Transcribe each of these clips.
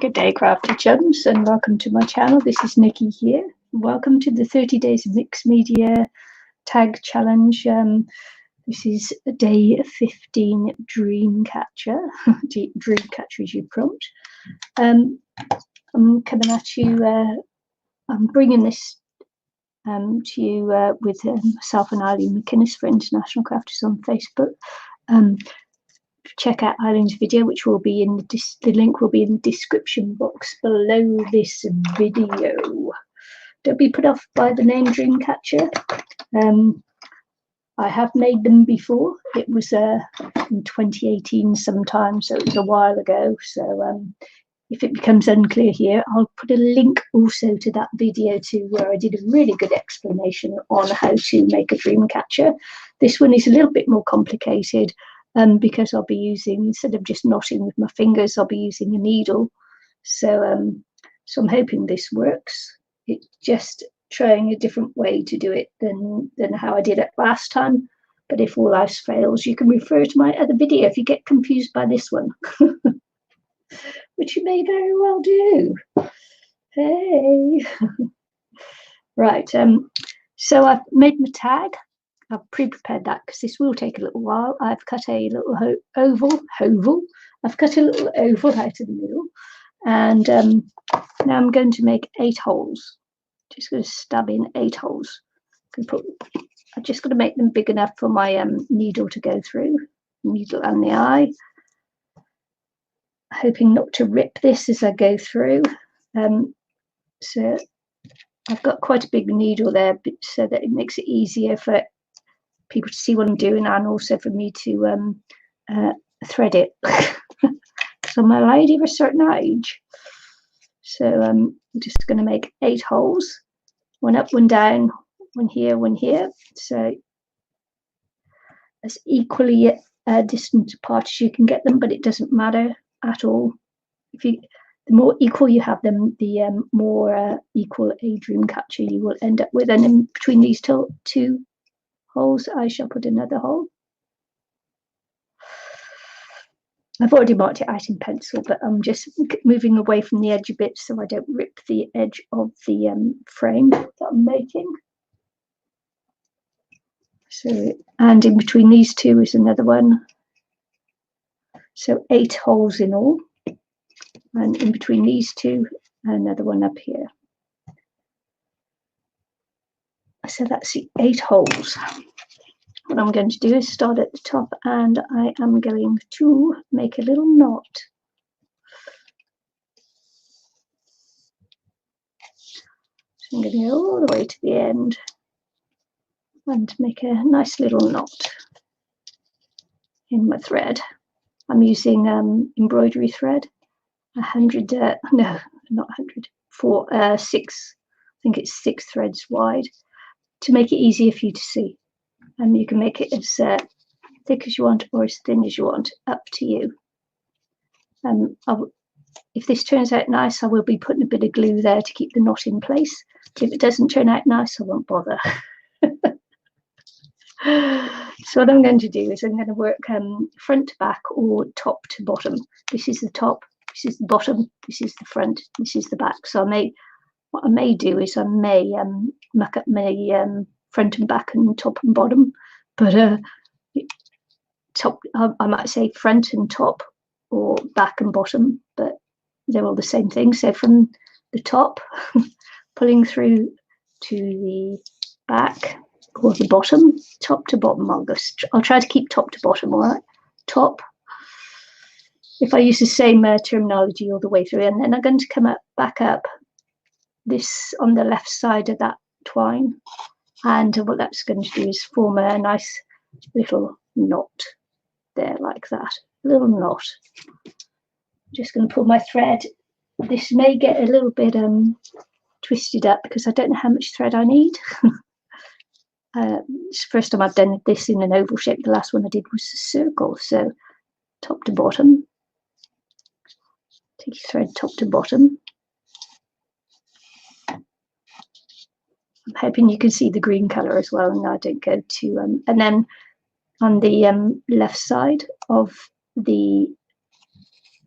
Good day, crafty chums, and welcome to my channel. This is Nikki here. Welcome to the 30 days of mixed media tag challenge. This is day 15, Dreamcatcher. Dreamcatcher is your prompt. I'm coming at you. I'm bringing this to you with myself and Ilene McInnes for International Crafters on Facebook. Check out Ilene's video, which will be in the link will be in the description box below this video. Don't be put off by the name Dreamcatcher. I have made them before. It was in 2018 sometime, so it was a while ago. So if it becomes unclear here, I'll put a link also to that video where I did a really good explanation on how to make a Dreamcatcher. This one is a little bit more complicated. Because I'll be using, instead of just knotting with my fingers, I'll be using a needle. So I'm hoping this works. It's just trying a different way to do it than how I did it last time. But if all else fails, you can refer to my other video if you get confused by this one, which you may very well do. Hey. Right, so I've made my tag. I've pre-prepared that because this will take a little while. I've cut a little oval. I've cut a little oval out of the middle, and now I'm going to make 8 holes. Just going to stab in 8 holes. I'm just going to make them big enough for my needle to go through, needle and the eye. Hoping not to rip this as I go through. So I've got quite a big needle there, so that it makes it easier for people to see what I'm doing, and also for me to thread it, because I'm a lady of a certain age. So I'm just going to make 8 holes, one up, one down, one here, so as equally distant apart as you can get them, but it doesn't matter at all. The more equal you have them, the more equal a Dreamcatcher you will end up with. And in between these two holes, I shall put another hole. I've already marked it out in pencil, but I'm just moving away from the edge a bit so I don't rip the edge of the frame that I'm making. So, and in between these two is another one. So 8 holes in all, and in between these two, another one up here. So that's the 8 holes. What I'm going to do is start at the top, and I am going to make a little knot. So I'm going to go all the way to the end and make a nice little knot in my thread. I'm using embroidery thread, 100, no, not 100, 6, I think it's 6 threads wide, to make it easier for you to see. And you can make it as thick as you want or as thin as you want, up to you. If this turns out nice, I will be putting a bit of glue there to keep the knot in place. If it doesn't turn out nice, I won't bother. So what I'm going to do is I'm going to work front to back or top to bottom. This is the top, this is the bottom, this is the front, this is the back. So what I may do is I may muck up my front and back and top and bottom, but top, I might say front and top or back and bottom, but they're all the same thing. So from the top, pulling through to the back or the bottom, top to bottom. I'll try to keep top to bottom, all right? Top, if I use the same terminology all the way through, and then I'm going to come back up this on the left side of that twine. And what that's going to do is form a nice little knot there, like that. Little knot. I'm just going to pull my thread. This may get a little bit twisted up because I don't know how much thread I need. It's the first time I've done this in an oval shape. The last one I did was a circle. So top to bottom. Take your thread top to bottom. I'm hoping you can see the green colour as well, and I don't go to and then on the left side of the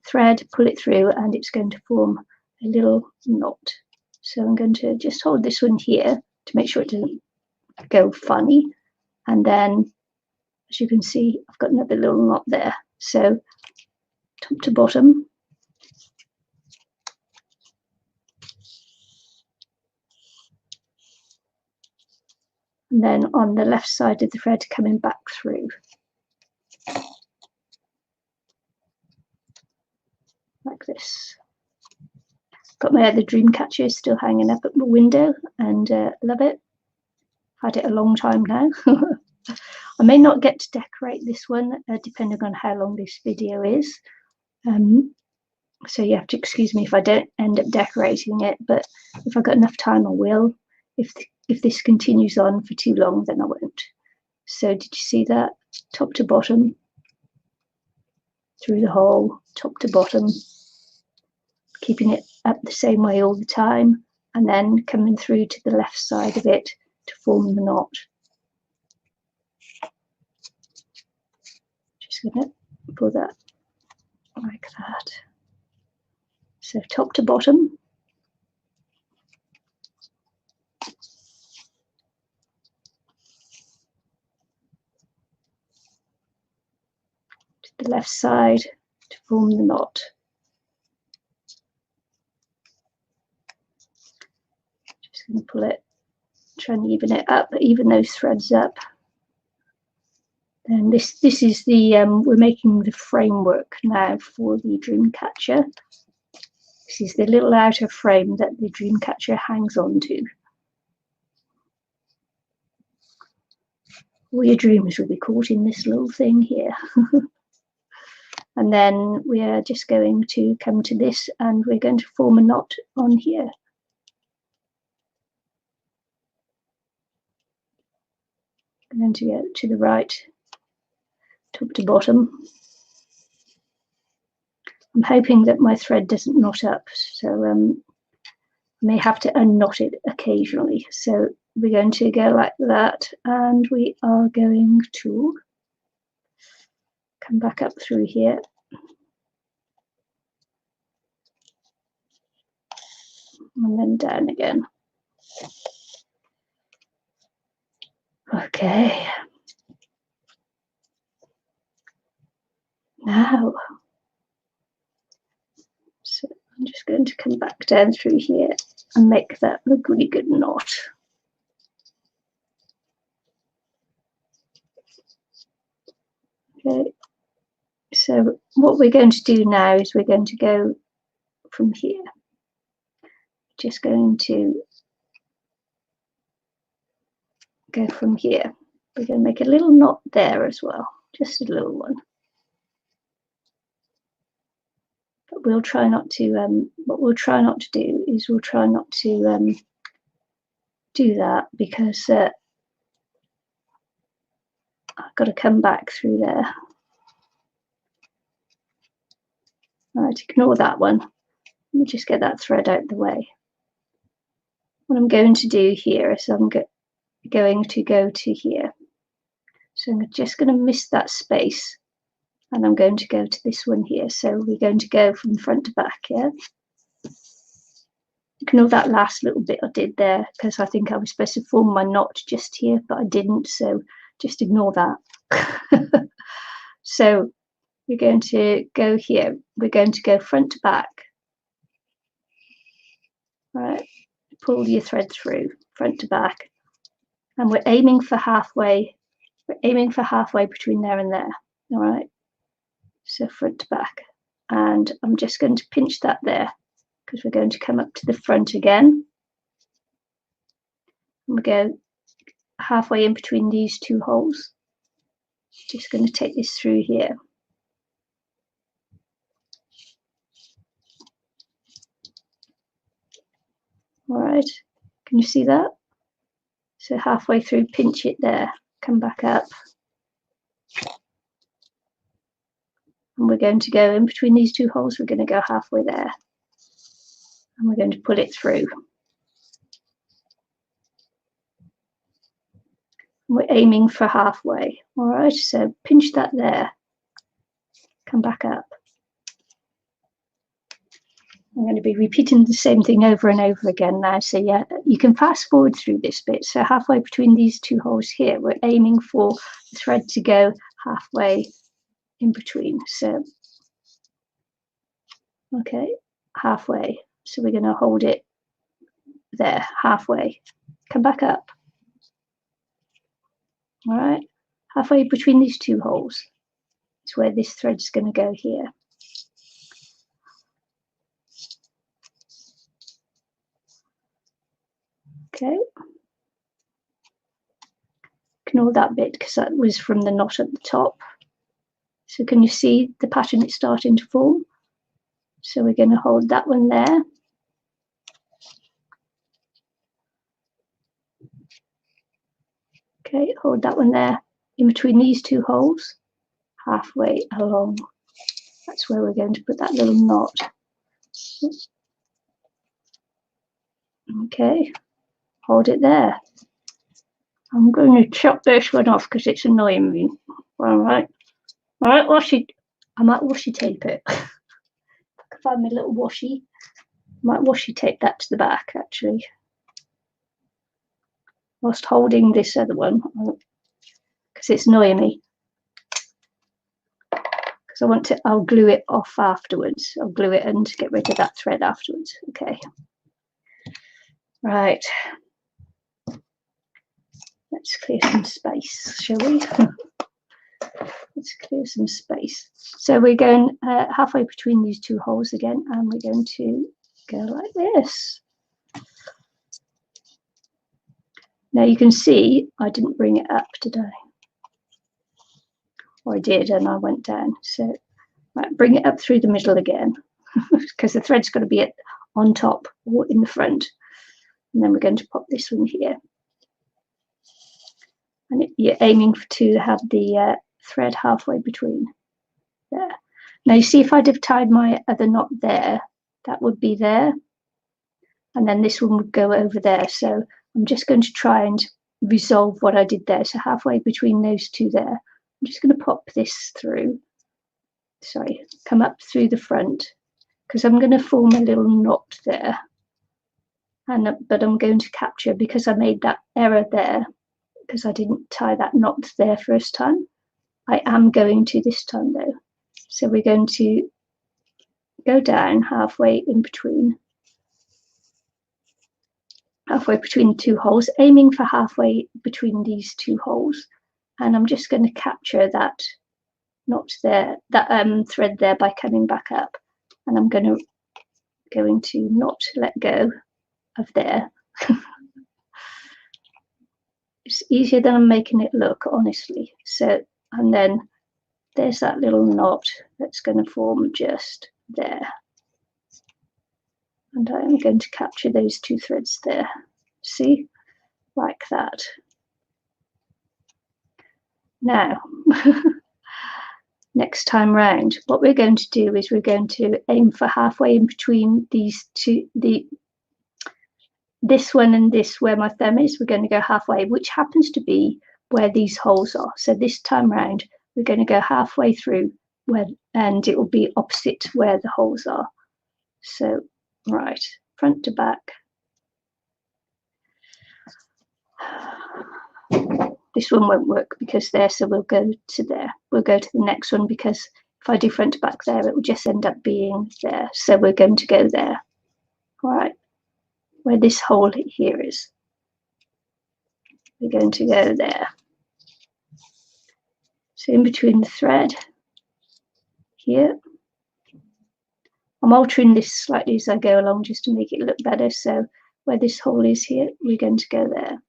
thread, pull it through, and it's going to form a little knot. So I'm going to just hold this one here to make sure it doesn't go funny, and then as you can see, I've got another little knot there. So top to bottom, and then on the left side of the thread coming back through like this. Got my other dream catcher still hanging up at the window, and love it. I've had it a long time now. I may not get to decorate this one depending on how long this video is, so you have to excuse me if I don't end up decorating it, but if I've got enough time I will. If this continues on for too long, then I won't. So did you see that? Top to bottom, through the hole, top to bottom, keeping it up the same way all the time, and then coming through to the left side of it to form the knot. Just going to pull that like that. So top to bottom, to the left side to form the knot. Just going to pull it, try and even it up, even those threads up. And this is the we're making the framework now for the dream catcher. This is the little outer frame that the dream catcher hangs onto. All your dreams will be caught in this little thing here. And then we are just going to come to this, and we're going to form a knot on here. I'm going to go to the right, top to bottom. I'm hoping that my thread doesn't knot up, so I may have to unknot it occasionally. So we're going to go like that, and we are going to come back up through here. And then down again. Okay. Now, so I'm just going to come back down through here and make that a really good knot. Okay, so what we're going to do now is we're going to go from here. Just going to go from here. We're going to make a little knot there as well, just a little one. But we'll try not to, what we'll try not to do is we'll try not to do that, because I've got to come back through there. Right, ignore that one. Let me just get that thread out of the way. What I'm going to do here is I'm going to go to here. So I'm just going to miss that space, and I'm going to go to this one here. So we're going to go from front to back, yeah? Ignore that last little bit I did there, because I think I was supposed to form my knot just here, but I didn't, so just ignore that. So we're going to go here. We're going to go front to back. All right, pull your thread through, front to back. And we're aiming for halfway. We're aiming for halfway between there and there. All right, so front to back. And I'm just going to pinch that there, because we're going to come up to the front again. And we go halfway in between these two holes. Just going to take this through here. All right, can you see that? So halfway through, pinch it there, come back up. And we're going to go in between these two holes, we're going to go halfway there. And we're going to pull it through. We're aiming for halfway. All right, so pinch that there, come back up. I'm going to be repeating the same thing over and over again now. So yeah, you can fast forward through this bit. So halfway between these two holes here, we're aiming for the thread to go halfway in between. So, okay, halfway. So we're going to hold it there, halfway. Come back up. All right, halfway between these two holes is where this thread's going to go here. Okay. Ignore that bit because that was from the knot at the top. So can you see the pattern it's starting to form? So we're going to hold that one there. Okay, hold that one there in between these two holes, halfway along. That's where we're going to put that little knot. Okay, hold it there. I'm going to chop this one off because it's annoying me. All right, washi. I might washi tape it. If I can find my little washi, I might washi tape that to the back actually. Whilst holding this other one, because it's annoying me. Because I want to, I'll glue it off afterwards. I'll glue it and get rid of that thread afterwards. Okay. Right. Let's clear some space, shall we? Let's clear some space. So we're going halfway between these two holes again, and we're going to go like this. Now you can see I didn't bring it up, did I? Or I did, and I went down. So right, bring it up through the middle again, because the thread's got to be on top or in the front. And then we're going to pop this one here. And you're aiming to have the thread halfway between there. Now you see if I'd have tied my other knot there, that would be there. And then this one would go over there. So I'm just going to try and resolve what I did there. So halfway between those two there, I'm just going to pop this through. Sorry, come up through the front because I'm going to form a little knot there. But I'm going to capture, because I made that error there, because I didn't tie that knot there first time. I am going to this time though. So we're going to go down halfway in between. Halfway between the two holes, aiming for halfway between these two holes. And I'm just going to capture that knot there, that thread there by coming back up. And I'm going to not let go of there. It's easier than I'm making it look, honestly. So, and then there's that little knot that's going to form just there. And I'm going to capture those two threads there. See? Like that. Now, next time round, what we're going to do is we're going to aim for halfway in between these two, this one and this, where my thumb is. We're going to go halfway, which happens to be where these holes are. So this time round, we're going to go halfway through where, and it will be opposite where the holes are. So, right, front to back. This one won't work because there, so we'll go to there. We'll go to the next one because if I do front to back there, it will just end up being there. So we're going to go there. All right, where this hole here is. We're going to go there. So in between the thread here. I'm altering this slightly as I go along just to make it look better. So where this hole is here, we're going to go there.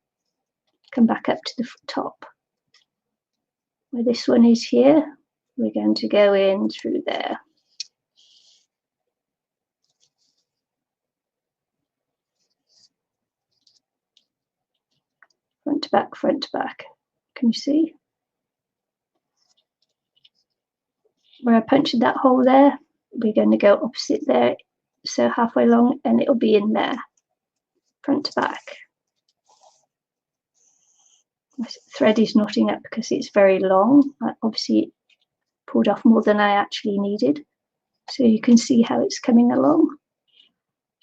Come back up to the top. Where this one is here, we're going to go in through there. Front to back, front to back. Can you see? Where I punctured that hole there, we're going to go opposite there. So halfway along, and it'll be in there. Front to back. My thread is knotting up because it's very long. I obviously pulled off more than I actually needed. So you can see how it's coming along.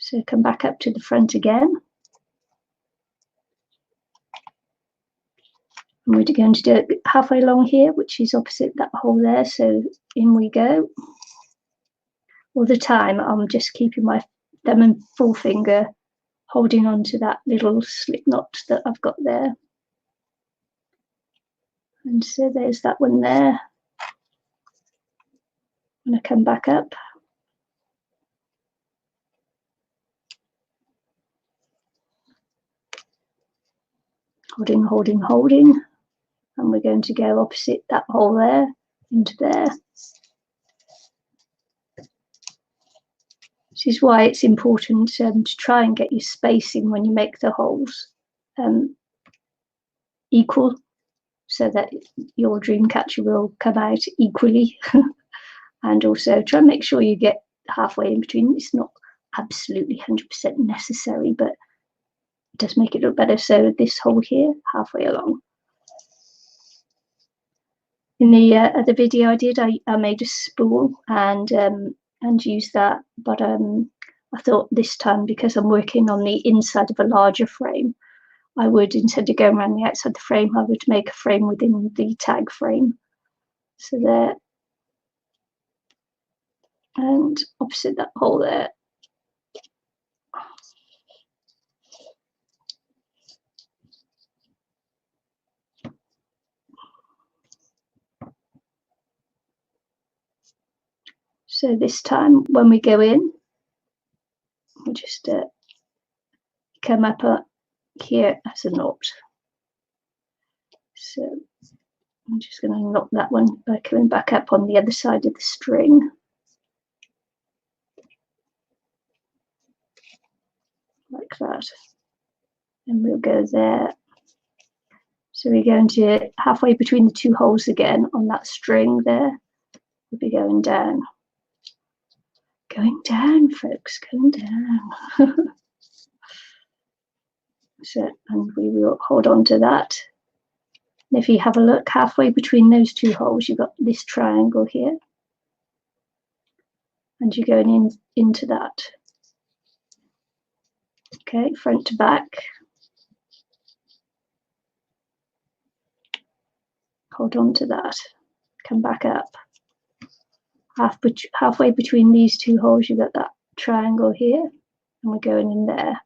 So come back up to the front again. And we're going to do it halfway along here, which is opposite that hole there. So in we go. All the time I'm just keeping my thumb and forefinger holding on to that little slip knot that I've got there. And so there's that one there. I'm going to come back up. Holding, holding, holding. And we're going to go opposite that hole there, into there. This is why it's important to try and get your spacing when you make the holes equal, so that your dream catcher will come out equally. And also try and make sure you get halfway in between. It's not absolutely 100% necessary, but it does make it look better. So this hole here, halfway along. In the other video I did, I made a spool and used that, but I thought this time, because I'm working on the inside of a larger frame, I would, instead of going around the outside of the frame, I would make a frame within the tag frame. So there, and opposite that hole there. So this time when we go in, we'll just come up here as a knot. So I'm just going to knot that one by coming back up on the other side of the string. Like that. And we'll go there. So we're going to halfway between the two holes again on that string there. We'll be going down. Going down, folks, going down. So, and we will hold on to that. And if you have a look, halfway between those two holes, you've got this triangle here. And you're going into that. Okay, front to back. Hold on to that. Come back up. Halfway between these two holes, you've got that triangle here. And we're going in there.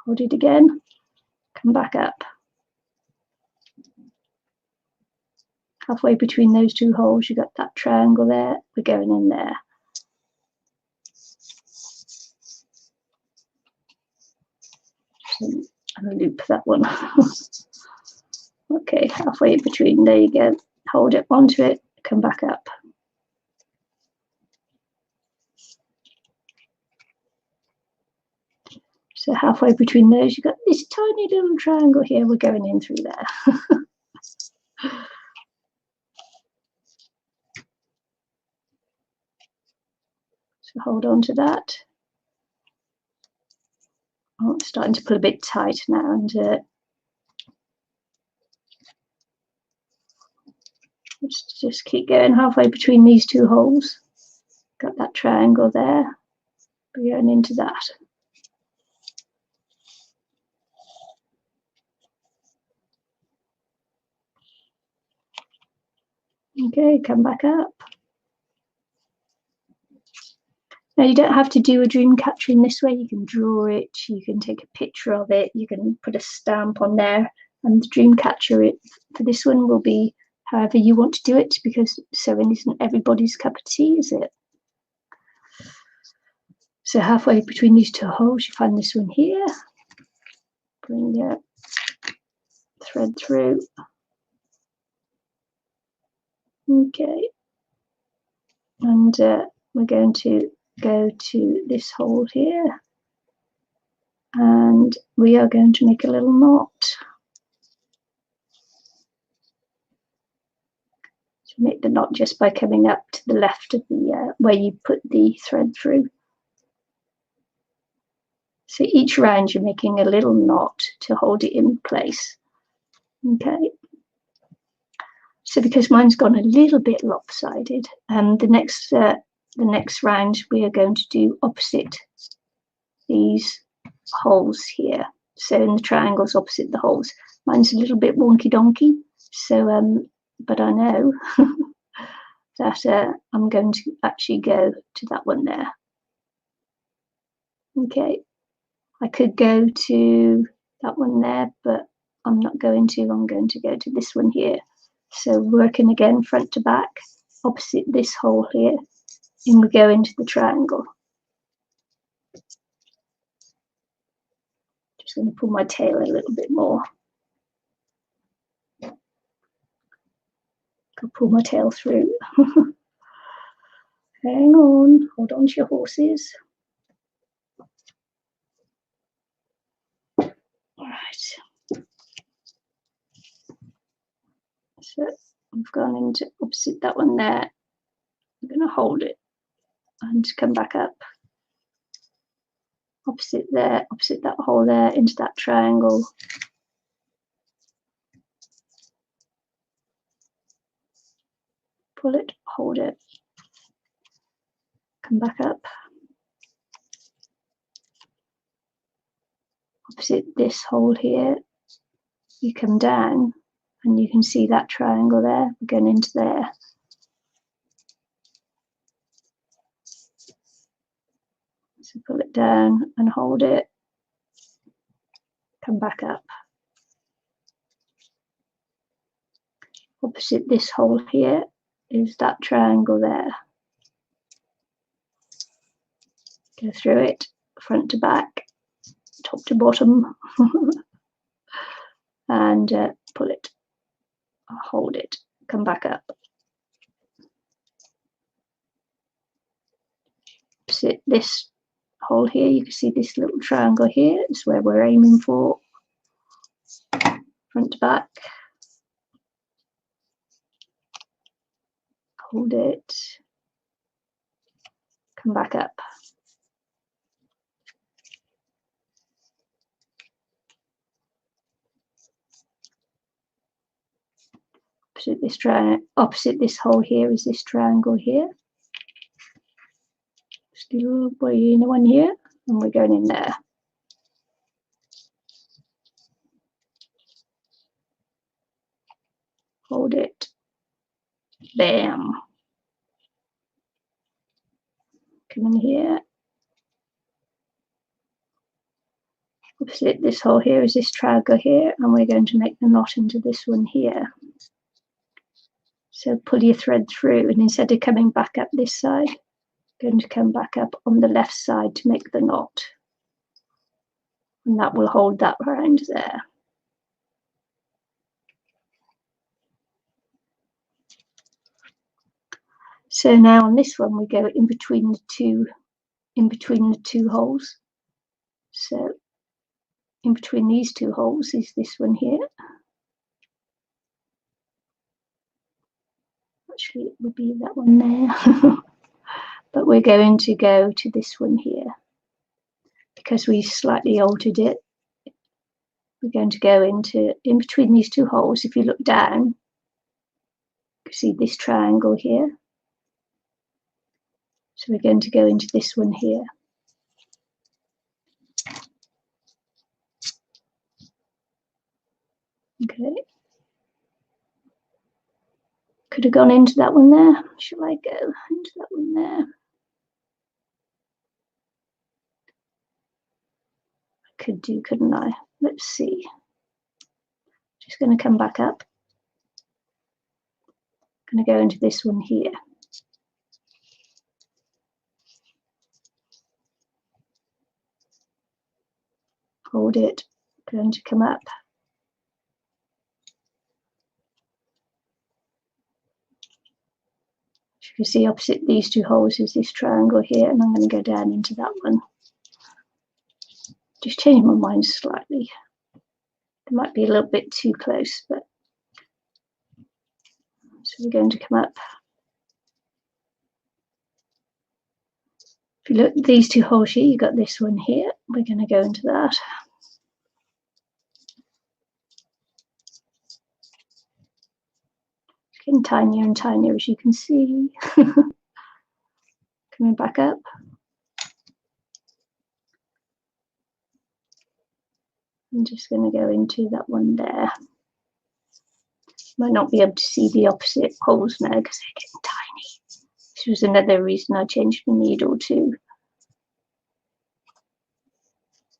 Hold it again. Come back up. Halfway between those two holes, you've got that triangle there. We're going in there. And loop that one. Okay, halfway between, there you go. Hold it onto it, come back up. So halfway between those, you've got this tiny little triangle here. We're going in through there. So hold on to that. Oh, it's starting to pull a bit tight now, and just keep going halfway between these two holes. Got that triangle there. We're going into that. Okay, come back up. Now you don't have to do a dream catcher in this way. You can draw it, you can take a picture of it, you can put a stamp on there, and the dream catcher for this one will be however you want to do it, because sewing isn't everybody's cup of tea, is it? So halfway between these two holes, you find this one here. Bring your thread through. Okay. And we're going to go to this hole here. And we are going to make a little knot. So make the knot just by coming up to the left of the where you put the thread through. So each round you're making a little knot to hold it in place. Okay. So because mine's gone a little bit lopsided, the next round we are going to do opposite these holes here. So in the triangles opposite the holes. Mine's a little bit wonky donkey, so but I know that I'm going to actually go to that one there. Okay, I could go to that one there, but I'm not going to. I'm going to go to this one here. So working again front to back, opposite this hole here, and we go into the triangle. Just going to pull my tail a little bit more. Could pull my tail through. Hang on, hold on to your horses. All right. So I've gone into opposite that one there. I'm going to hold it and come back up. Opposite there, opposite that hole there, into that triangle. Pull it, hold it, come back up. Opposite this hole here, you come down and you can see that triangle there. We're going into there. So pull it down and hold it, come back up. Opposite this hole here is that triangle there. Go through it, front to back, top to bottom, and pull it, hold it, come back up. Opposite this hole here, you can see this little triangle here is where we're aiming for. Front to back, hold it, come back up. Opposite this hole here is this triangle here. Still in the one here, and we're going in there. Hold it. Bam. Come in here. Opposite this hole here is this triangle here, and we're going to make the knot into this one here. So pull your thread through, and instead of coming back up this side, going to come back up on the left side to make the knot. And that will hold that round there. So now on this one we go in between the two holes. So in between these two holes is this one here. Actually, it would be that one there. But we're going to go to this one here. Because we slightly altered it, we're going to go in between these two holes. If you look down, you can see this triangle here. So we're going to go into this one here. Okay. Could have gone into that one there. Shall I go into that one there? I could do, couldn't I? Let's see. Just going to come back up. Going to go into this one here. Hold it. Going to come up. As you can see, opposite these two holes is this triangle here, and I'm going to go down into that one. Just change my mind slightly. It might be a little bit too close, but so we're going to come up. If you look at these two holes here, you've got this one here. We're going to go into that. You getting tinier and tinier, as you can see. Coming back up. I'm just going to go into that one there. Might not be able to see the opposite holes now because they're getting tiny. This was another reason I changed my needle to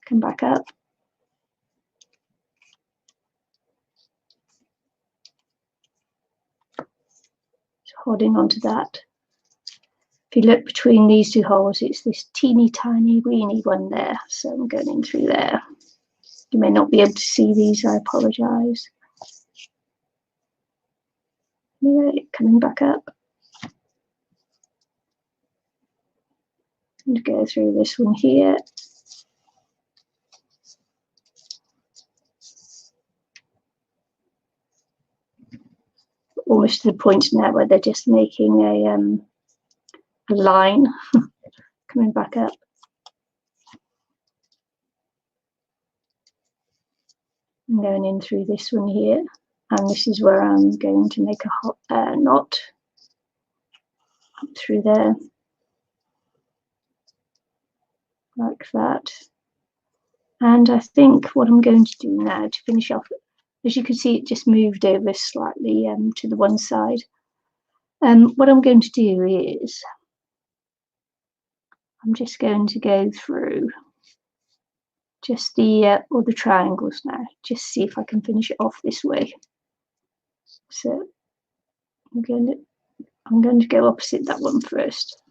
come back up. So holding on to that. If you look between these two holes, it's this teeny tiny weeny one there. So I'm going in through there. You may not be able to see these, I apologise. Anyway, coming back up. And go through this one here. Almost to the point now where they're just making a line. Coming back up. I'm going in through this one here, and this is where I'm going to make a knot up through there, like that. And I think what I'm going to do now to finish off, as you can see, it just moved over slightly to the one side. What I'm going to do is I'm just going to go through just the triangles now, just see if I can finish it off this way. So I'm going to go opposite that one first.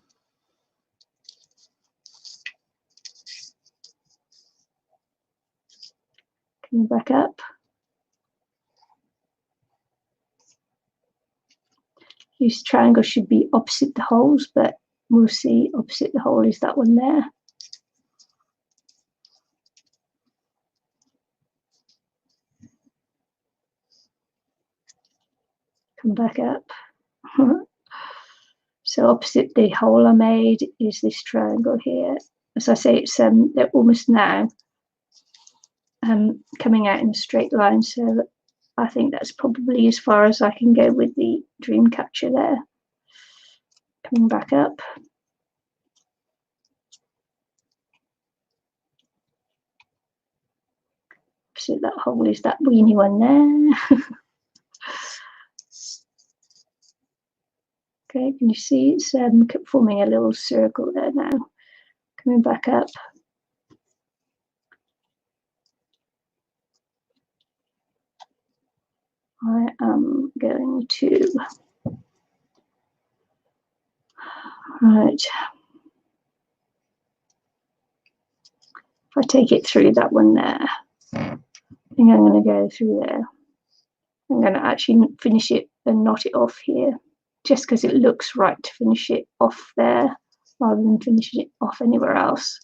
Coming back up. These triangles should be opposite the holes, but we'll see. Opposite the hole is that one there. Come back up. So opposite the hole I made is this triangle here. As I say, it's they're almost now coming out in a straight line. So I think that's probably as far as I can go with the dream catcher there. Coming back up. Opposite that hole is that weeny one there. Okay, can you see it's forming a little circle there now. Coming back up. I am going to, right, if I take it through that one there, I think I'm going to go through there. I'm going to actually finish it and knot it off here, just because it looks right to finish it off there rather than finishing it off anywhere else.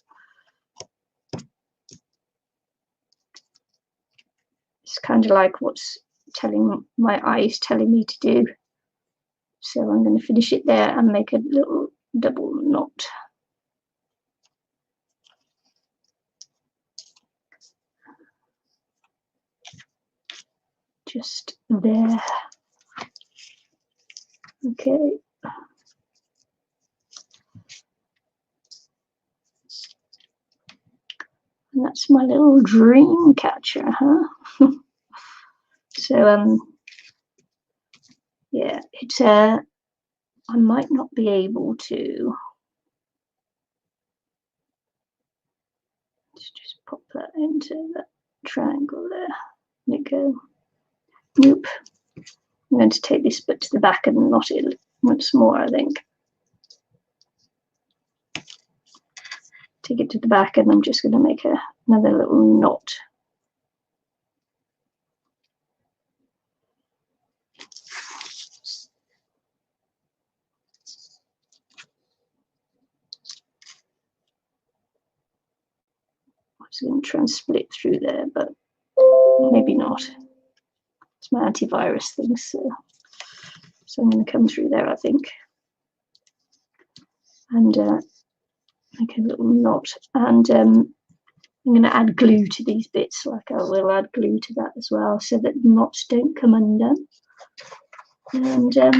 It's kind of like what's telling my eyes telling me to do. So I'm going to finish it there and make a little double knot. Just there. Okay. And that's my little dream catcher, huh? So yeah, it's I might not be able to just pop that into that triangle there. There you go. Nope. I'm going to take this bit to the back and knot it once more, I think. Take it to the back, and I'm just going to make another little knot. I was going to try and split through there, but maybe not. It's my antivirus thing, so I'm going to come through there, I think, and make a little knot. And I'm going to add glue to these bits, like I will add glue to that as well, so that the knots don't come undone. And yeah,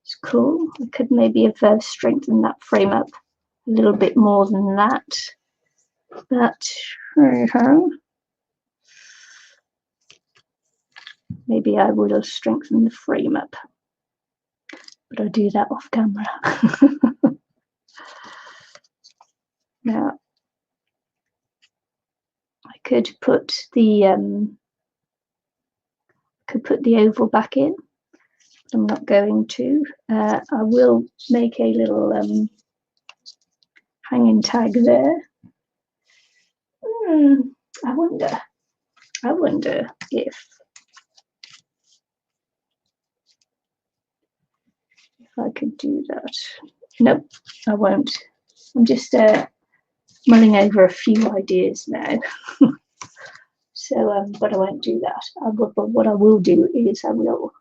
it's cool. I could maybe have strengthened that frame up a little bit more than that, but maybe I would have strengthened the frame up, but I'll do that off camera. Now I could put the oval back in. I'm not going to. I will make a little hanging tag there. I wonder if I could do that. Nope, I won't. I'm just mulling over a few ideas now. So, but I won't do that. But what I will do is I will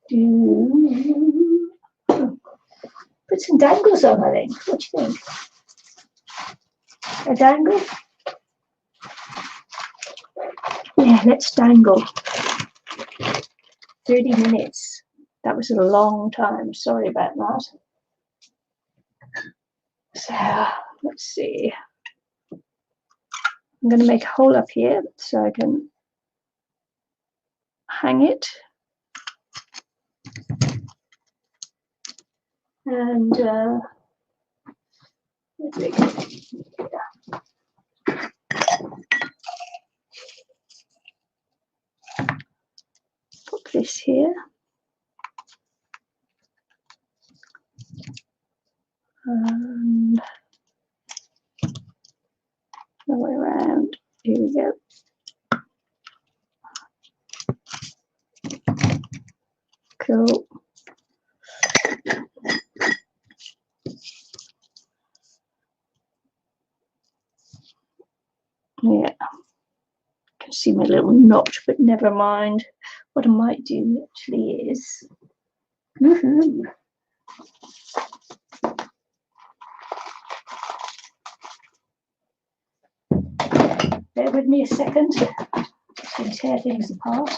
do put some dangles on, I think. What do you think? A dangle? Yeah, let's dangle. 30 minutes. That was a long time. Sorry about that. So let's see. I'm going to make a hole up here so I can hang it. And put this here. And the way around. Here we go. Cool. Yeah. Can see my little notch, but never mind. What I might do actually is bear with me a second to tear things apart.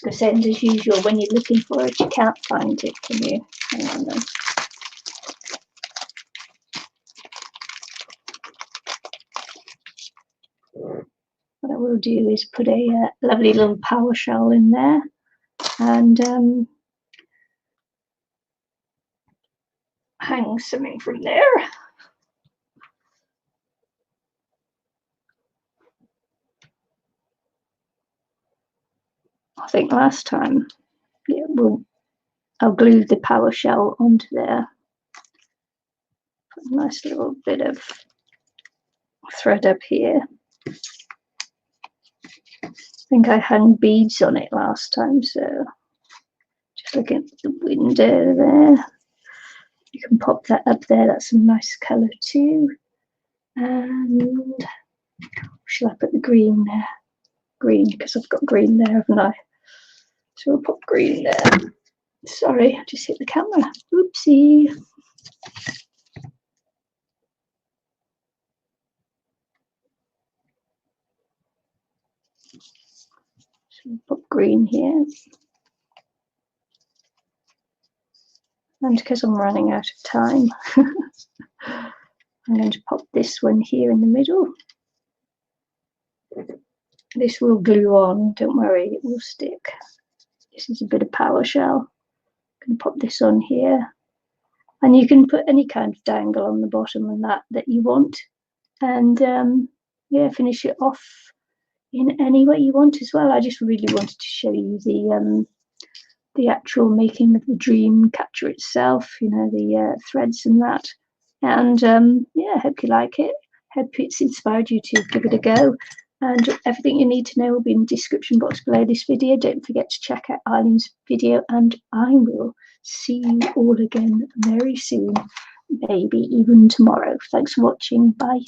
Because as usual, when you're looking for it, you can't find it, can you? Hang on then. What I will do is put a lovely little PowerShell in there, and hang something from there. I think last time, yeah, I'll glue the PowerShell onto there. Put a nice little bit of thread up here. I think I hung beads on it last time, so just look at the window there. You can pop that up there. That's a nice colour too. And shall I put the green there? Green, because I've got green there, haven't I? So we'll put green there. Sorry, I just hit the camera. Oopsie. So we'll put green here. And because I'm running out of time, I'm going to pop this one here in the middle. This will glue on, don't worry, it will stick. This is a bit of PowerShell. I'm going to pop this on here. And you can put any kind of dangle on the bottom and that you want. And yeah, finish it off in any way you want as well. I just really wanted to show you the actual making of the dream catcher itself, you know, the threads and that. And yeah, hope you like it. Hope it's inspired you to give it a go. And everything you need to know will be in the description box below this video. Don't forget to check out Eileen's video, and I will see you all again very soon, maybe even tomorrow. Thanks for watching. Bye.